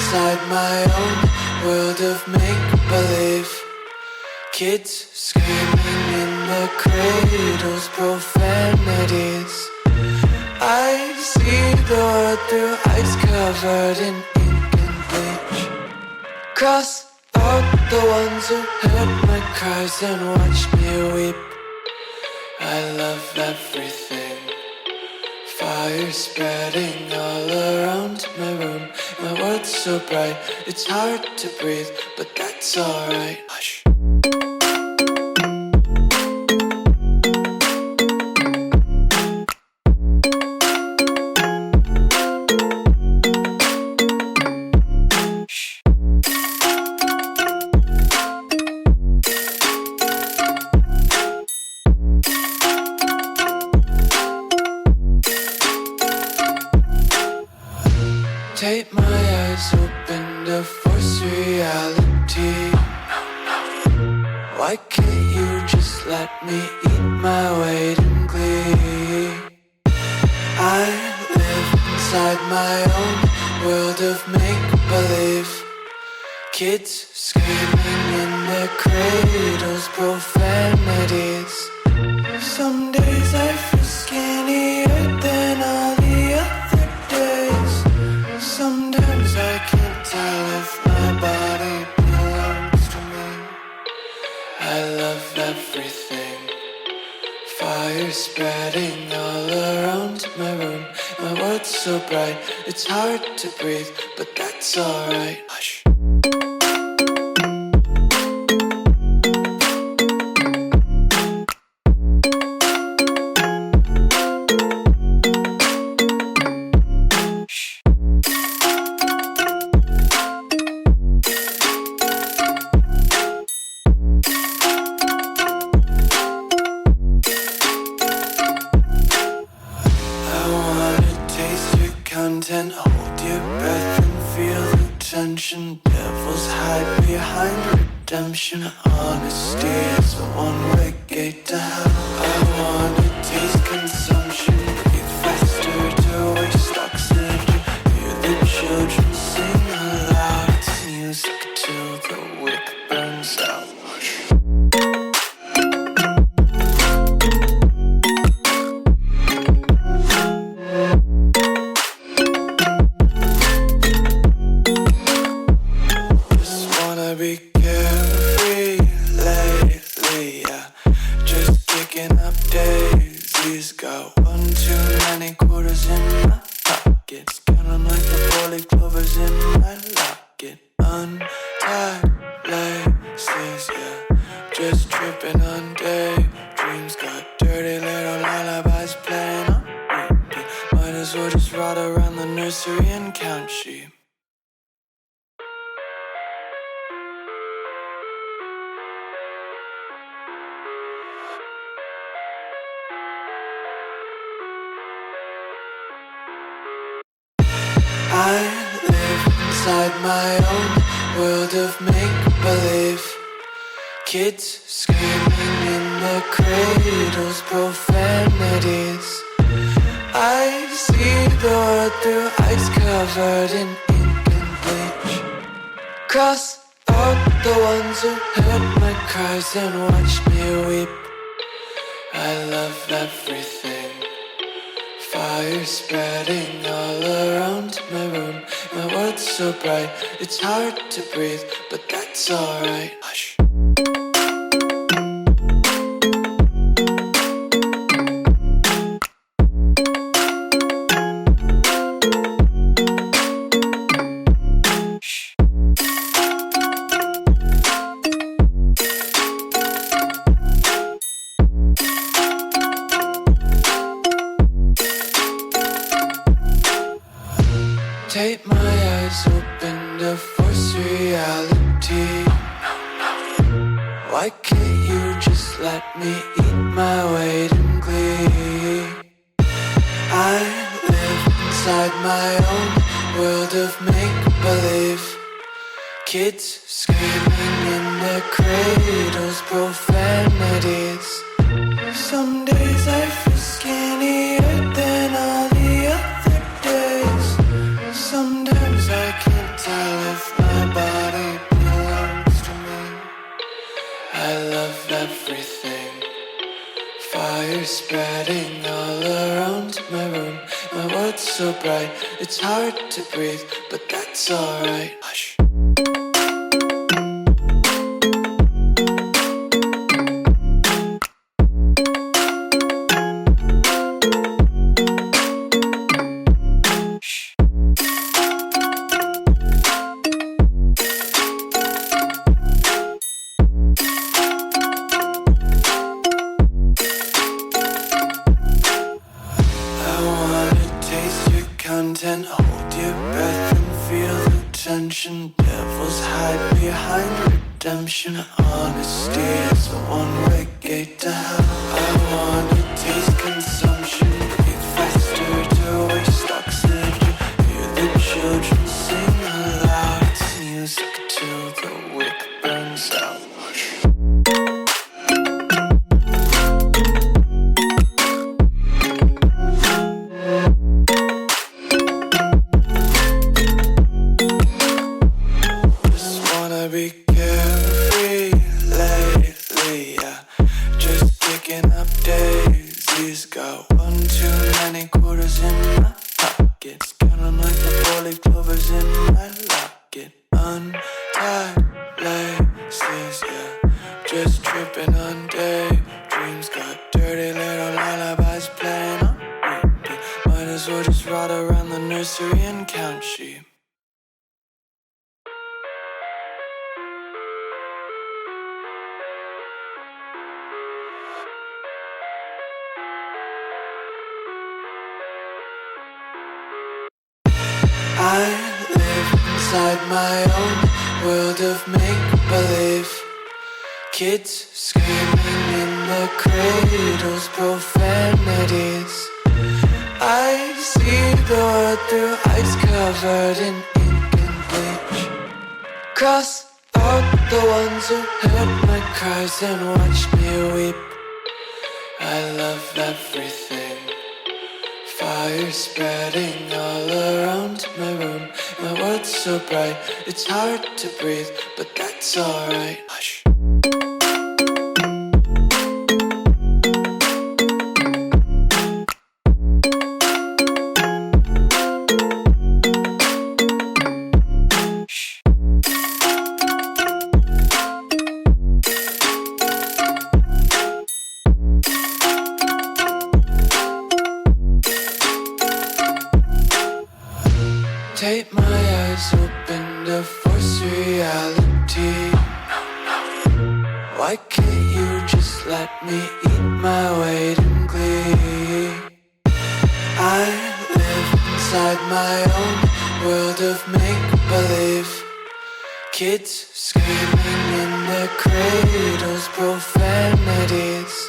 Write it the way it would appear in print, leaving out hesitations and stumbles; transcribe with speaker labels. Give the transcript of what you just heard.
Speaker 1: inside my own world of make-believe. Kids screaming in their cradles, profanities. I see the world through ice covered in ink and bleach. Cross out the ones who heard my cries and watched me weep. I love everything. Fire spreading all around my room. My world's so bright, it's hard to breathe, but that's alright. Hush. Take my eyes open to force reality. Why can't you just let me eat my weight in glee? I live inside my own world of make-believe. Kids screaming in their cradles, profanities. Some days I feel skinnier than all the other days. Sometimes I can't tell if my body belongs to me. I love everything. Fire spreading all around my room. My world's so bright, it's hard to breathe, but that's alright. Hush. Content, hold your breath and feel the tension. Devils hide behind redemption. Honesty is a one-way gate to hell. I wanna taste consumption. Breathe faster to waste oxygen. Hear the children sing aloud. It's music till the wick burns out. Be carefree lately, yeah. Just picking up daisies. Got one too many quarters in my pockets. Count 'em like the 4-leaf clovers in my locket. Untied laces, yeah. Just tripping on daydreams. Got dirty little lullabies playing on repeat. Might as well just ride around the nursery and count sheep. I live inside my own world of make-believe. Kids screaming in their cradles, profanities. I see the world through ice covered in ink and bleach. Cross out the ones who heard my cries and watched me weep. I love everything. Fire spreading all around my room. My world's so bright, it's hard to breathe, but that's alright. Hush. Take my eyes open to force reality. Why can't you just let me eat my weight in glee? I live inside my own world of make-believe. Kids screaming in their cradles, profanities. Some days I feel skinnier than all the other days. Sometimes I can't tell spreading all around my room. My world's so bright, it's hard to breathe, but that's alright. Hush. Content, hold your breath and feel the tension. Devils hide behind redemption. Honesty is a one-way gate to hell. I wanna taste consumption. Breathe faster to waste oxygen. Hear the children sing aloud. It's music till the wick burns out. Be carefree lately, yeah. Just picking up daisies. Got one too many quarters in my pockets. Count 'em like the four-leaf clovers in my locket. Untied laces, yeah. Just tripping on daydreams. Got dirty little lullabies playing on repeat. Might as well just ride around the nursery and count sheep. I live inside my own world of make-believe. Kids screaming in the cradles, profanities. I see the world through eyes covered in ink and bleach. Cross out the ones who heard my cries and watched me weep. I love everything. Fire spreading all around my room. My world's so bright, it's hard to breathe, but that's alright. Hush. Take my eyes open to force reality. Why can't you just let me eat my weight in glee? I live inside my own world of make-believe. Kids screaming in their cradles, profanities.